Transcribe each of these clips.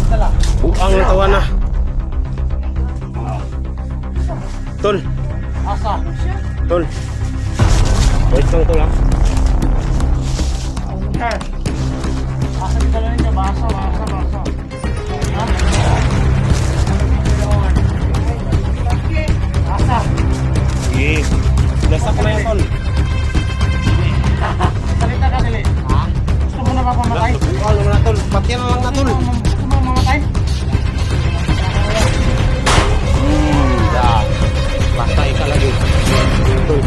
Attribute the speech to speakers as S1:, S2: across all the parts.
S1: Buang na tawa na. Tol.
S2: Asa?
S1: Tol. Wait lang tol ha.
S2: Asa di dala ninyo? Basa. Ha? Asa?
S1: Sige. Nasa ko na yan tol.
S2: Salita ka dili. Ha? Gusto mo na mapamatay?
S1: Ano na tol. Patyan na lang na tol.
S2: Gusto mo mamatay?
S1: Patay ka lagi. Tol.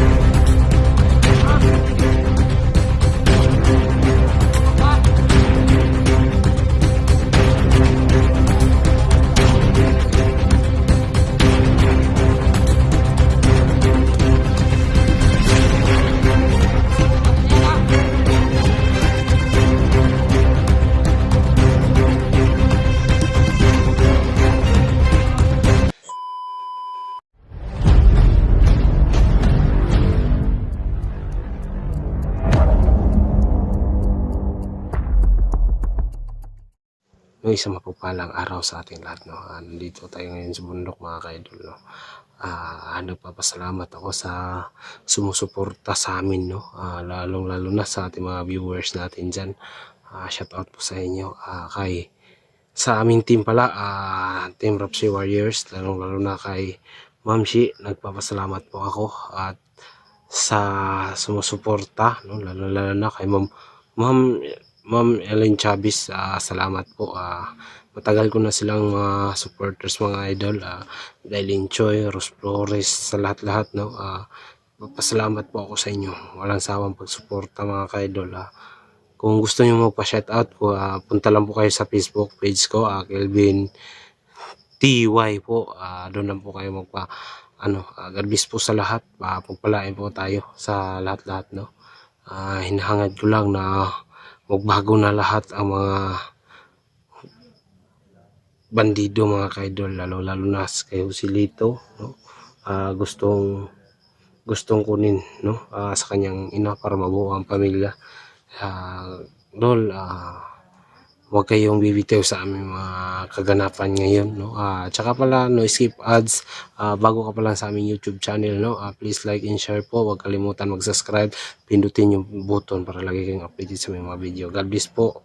S1: No, isang mapagpalang araw sa ating lahat, no. Nandito tayo ngayon sa bundok mga ka-idol, no. Nagpapasalamat ako sa sumusuporta sa amin, no. Lalong-lalo na sa ating mga viewers natin dyan. Shout out po sa inyo. Sa aming team pala, Team Rapsi Warriors, lalong-lalo na kay Ma'am Shi, nagpapasalamat po ako at sa sumusuporta, no, lalo-lalo na kay Ma'am Ellen Chavez, salamat po. Matagal ko na silang mga supporters, mga idol. Dailin Choi, Ros Flores, sa lahat-lahat, no. Papasalamat po ako sa inyo. Walang sawang pagsuporta mga ka-idol. Kung gusto niyo magpa-shoutout ko, punta lang po kayo sa Facebook page ko, Kelvin TY po. Doon lang po kayo God bless po sa lahat. Pagpalain po tayo sa lahat-lahat, no. Hinahangad ko lang na magbago na lahat ang mga bandido mga ka-idol, lalo na kay Joselito, no. Gustong kunin, no, sa kanyang ina para mabuo ang pamilya. Huwag kayong bibitaw sa aming mga kaganapan ngayon, no. Tsaka pala, no skip ads. Bago ka pa lang sa aming YouTube channel, no, please like and share po. Huwag kalimutan mag-subscribe, pindutin yung button para lagi kayong updated sa mga video. God bless po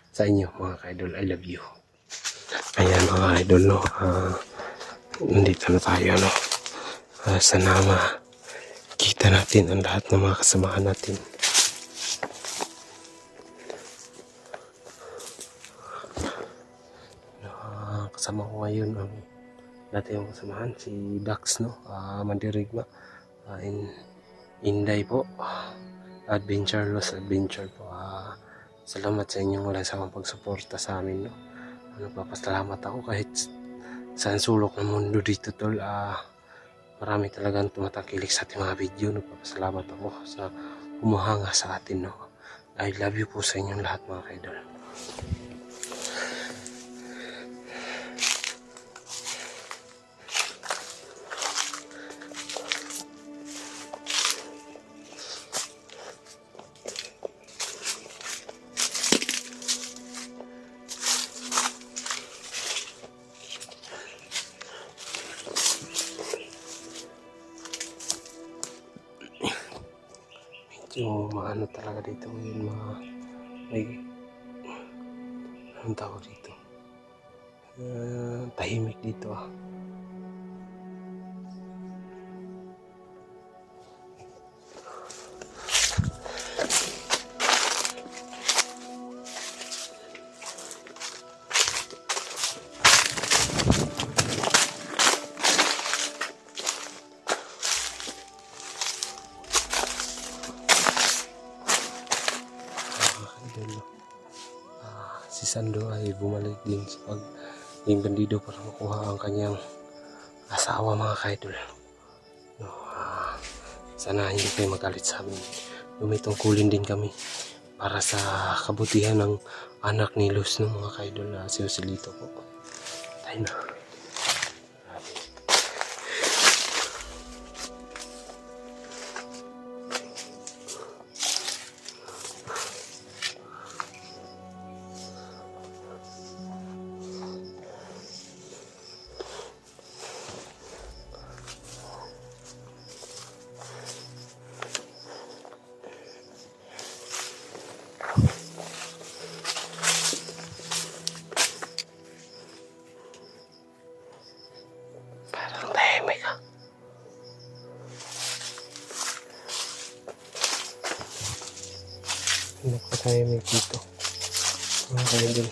S1: sa inyo mga ka-idol. I love you. Ayan mga idol, no. Nandito na tayo, no. Sana makita natin ang lahat ng mga kasamahan natin. Kasama ko ngayon ang dati yung kasamahan, si Dax, no. Mandirigma, Inday po, Adventure Lost Adventure po. Salamat sa inyong walang samang pagsuporta sa amin, no. Nagpapasalamat ako kahit saan sulok ng mundo dito, tol. Marami talagang tumatakilik sa ating mga video. Nagpapasalamat ako sa humahanga sa atin, no. I love you po sa inyong lahat mga kaidol. Medyo maano talaga dito ngayon, anong tawag dito, tahimik dito. Si Sando ay bumalik din sa pagiging bandido para makuha ang kanyang asawa mga kaidol, no. Sana hindi kayo magalit sa amin. Tumitungkulin din kami para sa kabutihan ng anak ni Luz, no, mga kaidol, si Joselito po. Tayo na. tahimik dito. Mga kaidol.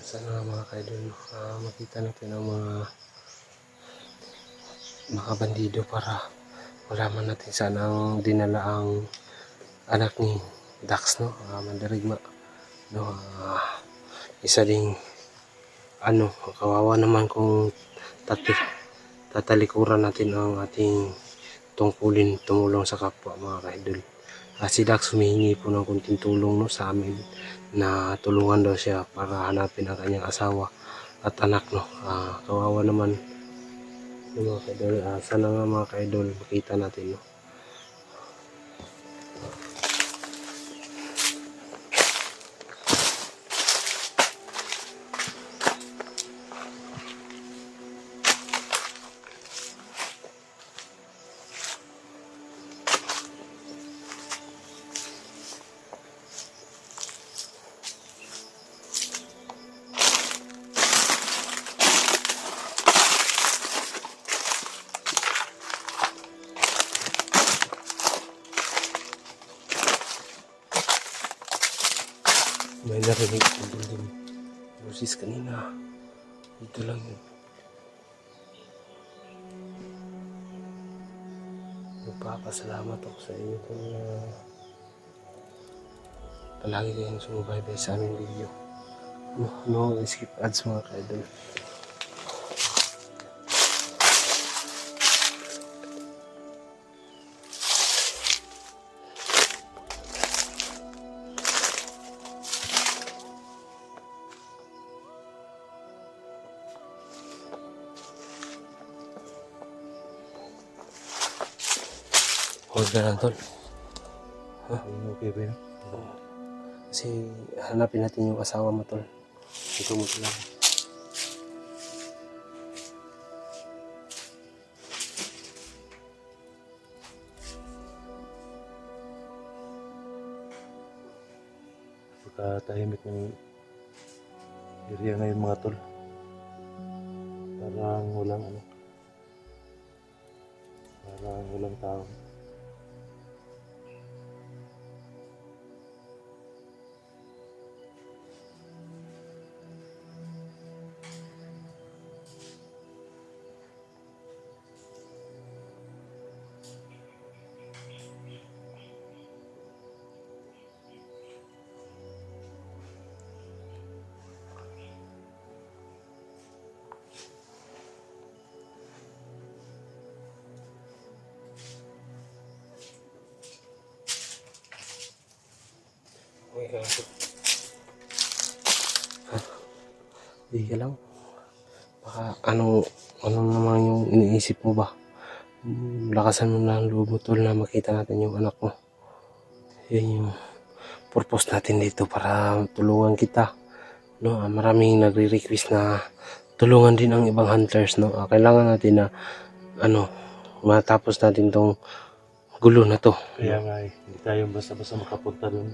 S1: Sana mga kaidol, makita natin ang mga bandido para malaman natin saan ang dinala ang anak ni Dax, no? Mandirigma, no? Isa ding kawawa naman kung tatalikuran natin ang ating tungkulin tumulong sa kapwa, mga kaidol. Si Dax humihingi po ng kunting tulong, no, sa amin na tulungan daw siya para hanapin ang kanyang asawa at anak, no. Kawawa naman, no, mga kaidol. Sana nga mga kaidol makita natin, no. May narinig ko din boses kanina. Dito lang yun. Nagpapasalamat ako sa inyo kung palagi kayong sumubaybay sa aming video. No skip ads, mga kaidol. Hold ka lang, tol.
S3: Okay ba yun?
S1: Kasi hanapin natin yung asawa mo, tol. Ito mo lang.
S3: Pagkatahimik ng area ngayon, mga tol. Parang walang tao.
S1: Okay ka lang. Hindi ka lang. Baka ano naman yung iniisip mo ba? Lakasan mo na ang loob mo, tol, na makita natin yung anak mo. Yan yung purpose natin dito, para tulungan kita, no. Maraming nagre-request na tulungan din ang ibang hunters, no. Kailangan natin na matapos natin tong gulo na to.
S3: Kaya nga hindi tayo basta-basta makapunta dun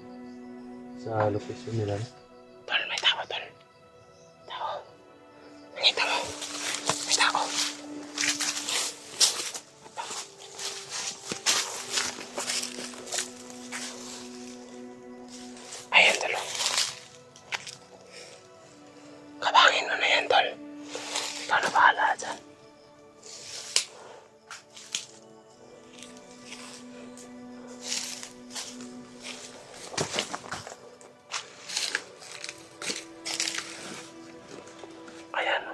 S3: sa location nila.
S1: Tol, may tao, tol. Tao. Nakita mo? May tao. Ayan, tol. Kabangin mo na yan, tol. Ikaw na bahala dyan. Ayan.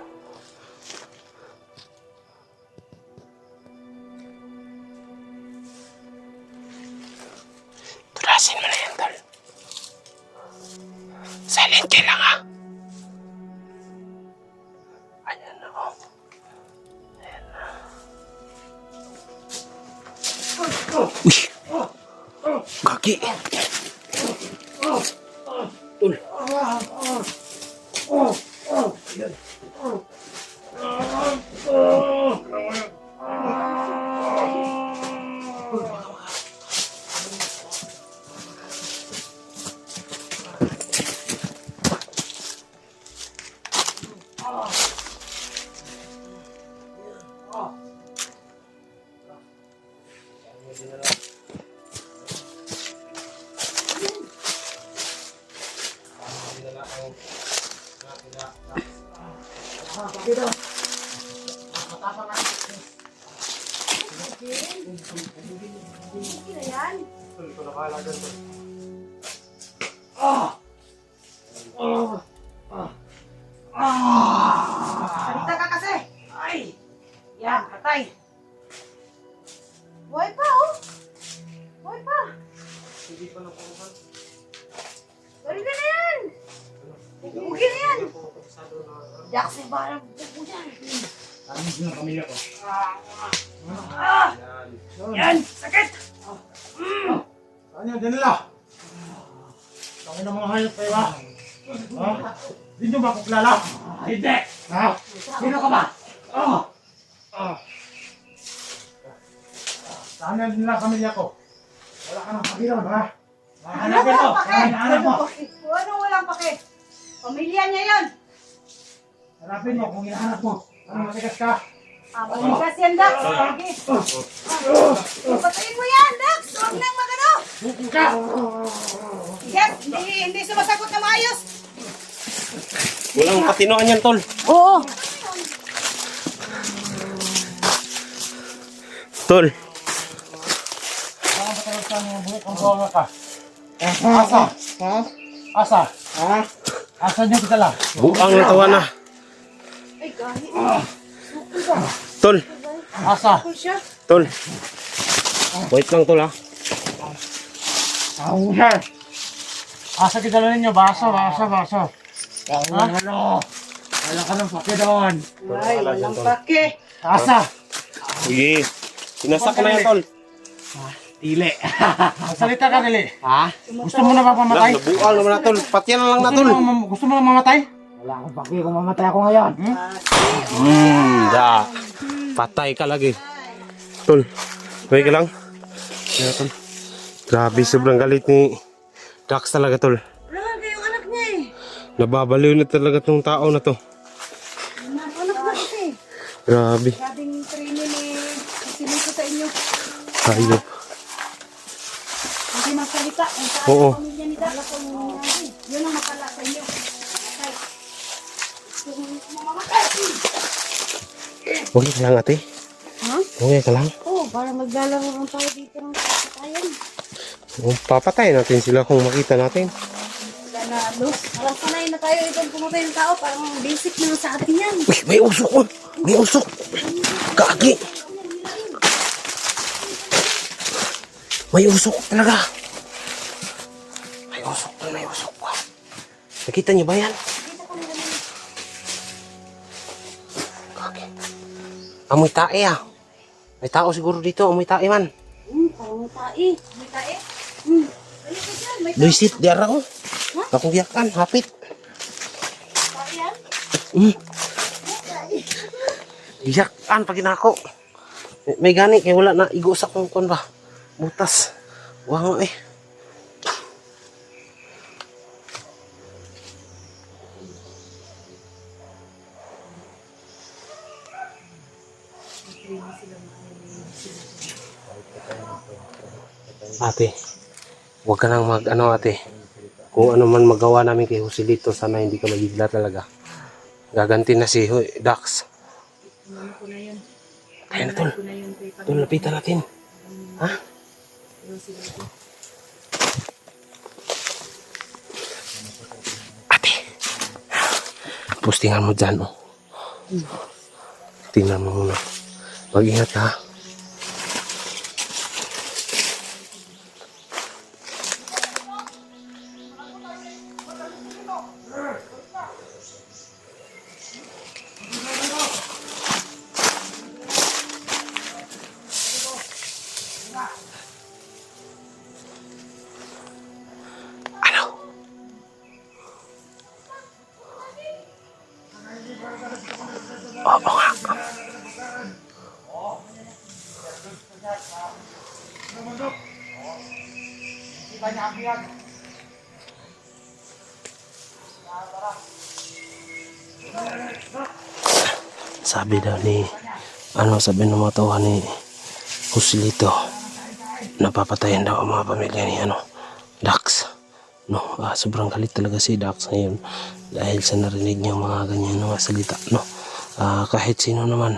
S1: Tulasin mo na yan, tol. Silent ka lang, ha? Ayan na, oh. Ayan na. Uy! Kaki! Tol! Ayan.
S2: dito.
S4: Okay na yan.
S2: Salita ka kasi. Ay. Yan, patay.
S4: Buhay pa, oh. Buhay pa.
S1: Hindi pa napunuhan.
S4: Balik na yan. Bugin na yan. Jackson, parang bugo dyan.
S2: Ano yung pamilya ko?
S4: Yan, sakit.
S2: Saan yung dinala? Tangin ng mga hayop kayo ha? Ha? Hindi nyo ba ako kilala? Hindi! Ha? Sino ka ba? Saan yung dinala pamilya ko? Wala ka ng pagiron ha?
S4: Ano walang pake?
S2: Hanap mo!
S4: Ano walang pake? Pamilya niya yan.
S2: Hanapin mo kung hinahanap mo. Ano matigas ka?
S4: Maligas yan, Dax. Sige. Patayin mo yan, Dax. Huwag nang magano.
S2: Bukong ka!
S4: Yes, hindi sumasagot na maayos.
S1: Walang katinoan yan, tol.
S4: Oo.
S1: Tol.
S2: Saan ba talaga saan yung buhok ang buwanga ka? Asa? Ha? Asa? Ha? Asa niyo kitala?
S1: Buang na tawa na.
S4: Ay, kahit.
S1: Tol.
S2: Asa?
S4: Ako siya.
S1: Tol. Wait lang, tol, ha.
S2: Asa kitala ninyo? Baso. Ano? Wala ka ng pake doon.
S4: Ay, walang pake.
S2: Asa?
S1: Sige. Sinasak ko na yan, tol.
S2: Dili. Salita ka, Dili. Ha? Gusto mo na ba mamatay?
S1: Nabuang naman na, tol. Patyan na lang na, tol.
S2: Gusto mo na mamatay? Wala akong pake kung mamatay ako ngayon.
S1: Da. Patay ka lagi. Tol. Wait ka lang. Yeah, tol. Grabe, sobrang galit ni Dax talaga, tol.
S4: Wala nga kayong anak niya eh.
S1: Nababaliw na talaga tong tao na to.
S4: Anak na kasi.
S1: Grabe.
S4: Grabing training eh. Sinito sa inyo.
S1: Hayop.
S4: Hindi magsalita. Kung saan
S1: Oo.
S4: ang pamilya ni Dax. Yun ang makala sa inyo. Patay. Gusto mo mamatay.
S1: Okay ka lang, ate.
S4: Ha?
S1: Okay ka lang.
S4: Oo, para maglalaro lang tayo dito ng patayan.
S1: Papatay natin sila kung makita natin.
S4: Wala na, no? Parang sanay na tayo itong pumatay ng tao. Parang basic na sa atin yan.
S1: Uy, may usok ko. May usok. Kagi. May usok talaga. May usok. May usok. Nakita niyo ba yan? Kagi. Amoy tae ah. May tao siguro dito. Amoy tae man.
S4: Parang may tae. May tae? Ayun ka dyan, may tae.
S1: Luisit, diara ko. Akong diyakan. Hapit.
S4: Tae yan?
S1: Diyakan pag ginako. May gani. Kaya wala na. Igo sa kong kon ba. Butas. Wango eh. Ate, huwag ka nang mag-ano ate. Kung ano man magawa namin kay Joselito, sana hindi ka magigla talaga. Gaganti na si Dax.
S4: Ano ko na yun?
S1: Kaya na tol.
S4: Ano na yun? Kay
S1: Tol, lapitan natin. Ha? Ate. Postingan mo dyan, oh. Tingnan mo muna. Mag-ingat ha. Ano? Oo nga. Sabi daw ni sabi ng mga tauhan ni Joselito, napapatayan daw ang mga pamilya ni Dax. Sobrang galit talaga si Dax ngayon dahil sa narinig niya mga ganyan mga salita, kahit sino naman,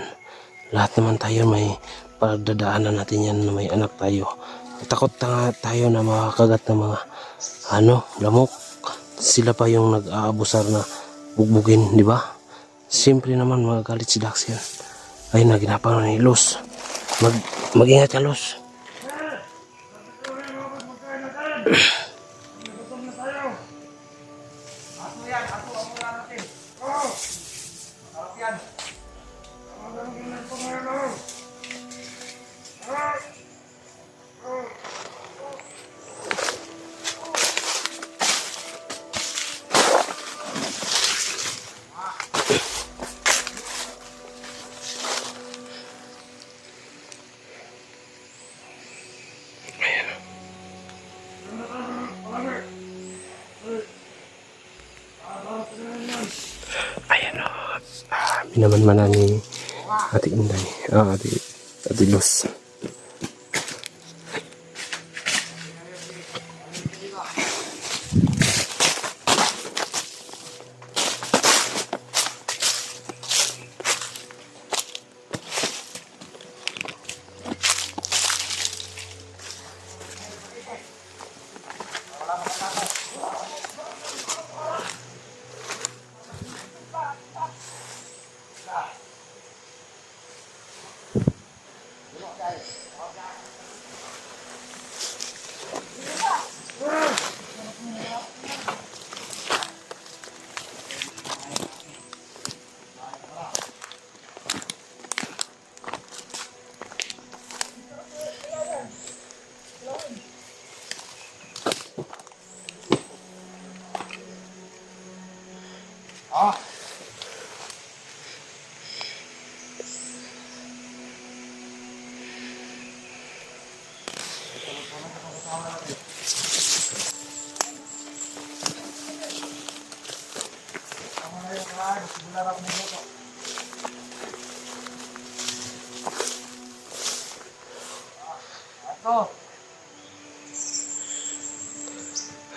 S1: lahat naman tayo may pagdadaanan natin yan na may anak tayo. Takot na tayo na makakagat ng mga lamok. Sila pa yung nag-aabusar na bugbugin, di ba? Siyempre naman magagalit si Dax yan. Ayun na, ginapang ni Luz. Mag-ingat ka, Luz. Ayan o. Binamanmanan ni Ate Inday. Ate Luz.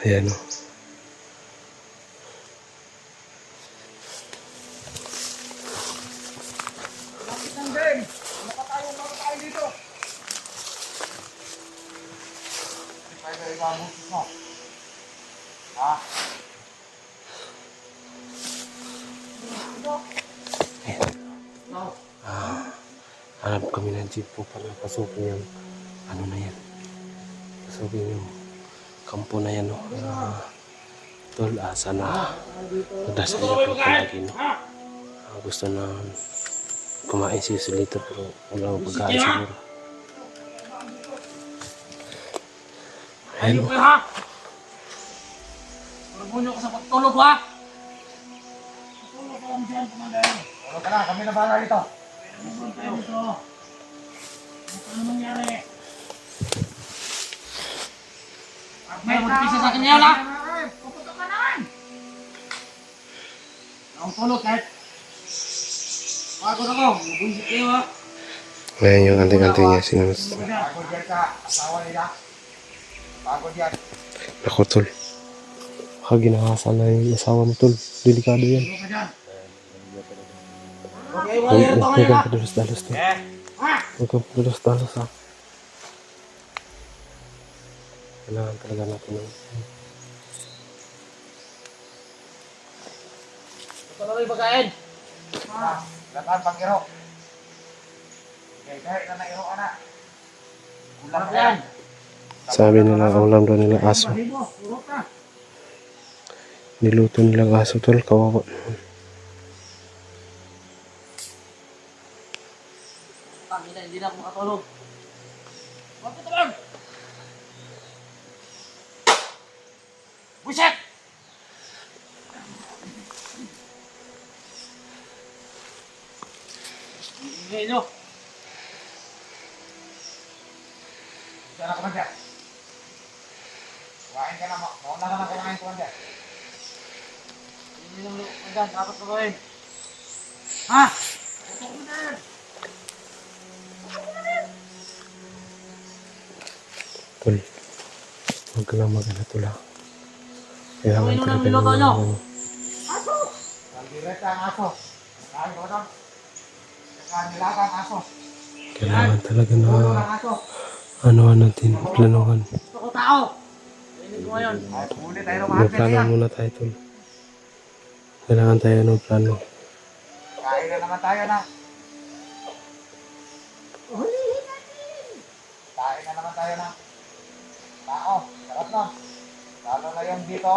S1: Ayan o. Hanap kami ng jeep po para pasukin yung na yan. Pasukin yung kampo na yan, no. Tol, sana magdasal na po palagi, no. Gusto na kumain si Solito pero wala akong pagkain siguro. Ayan, no.
S2: Marunyo ka sa pagtulog, ha? Pagtulog ka lang dyan, kumanday. Tulog ka na, kami na bahala dito. Tulog tayo dito. Ano nangyari? May magpisa sa kanya, ha? Puputo ka naman! Ang tulog, kahit pagod ako, mabunsit kayo, ha?
S1: Ayan yung anting-anting niya, sinunod.
S2: Pagod yan ka, asawa nila. Pagod yan.
S1: Ako, tol. Baka ginahasa na yung asawa mo, tol. Delikado yan.
S2: Tulog ka dyan.
S1: Huwag kang padalos-dalos, tol. Huwag kang padalos-dalos, ha. Kailangan talaga natin ng...
S2: Ito na rin pagkain. Lataan pag-iro. Kahit na na-iro ka na. Ulam yan.
S1: Sabi nila, ang ulam daw nila aso. Niluto nilang aso, tol. Kawawa.
S2: Hindi na ako makatulog. Huwag ito lang! Buset! Ingay nyo! Diyan na kumandya. Kuhain ka na mo. Mauna ka na kumain kumandya. Hindi nyo kumandya. Dapat ka gawin. Ha? Ito kumandya!
S1: Tol. Huwag ka lang mag-ala, tol, ha. Kailangan
S2: Ano
S1: talaga
S2: niluto nyo?
S1: ng...
S2: Aso! Naldireta ang aso. Kain ko doon. Nilagang aso.
S1: Kailangan talaga na
S2: Ulo ng aso.
S1: ano natin, planuhan.
S2: Gusto ko tao. Rinig ko ngayon. Ay, huli tayo ng mga
S1: Magplano muna tayo tol. Kailangan tayo ng plano.
S2: Kain na naman tayo na. Kain na naman tayo na. Tao, sarap na. Lalo na yung dito.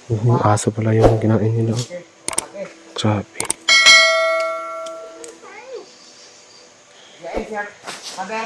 S1: Yung aso pala yung kinain nila.
S2: Okay, okay.
S1: Grabe.
S2: Yeah, sir. Mother.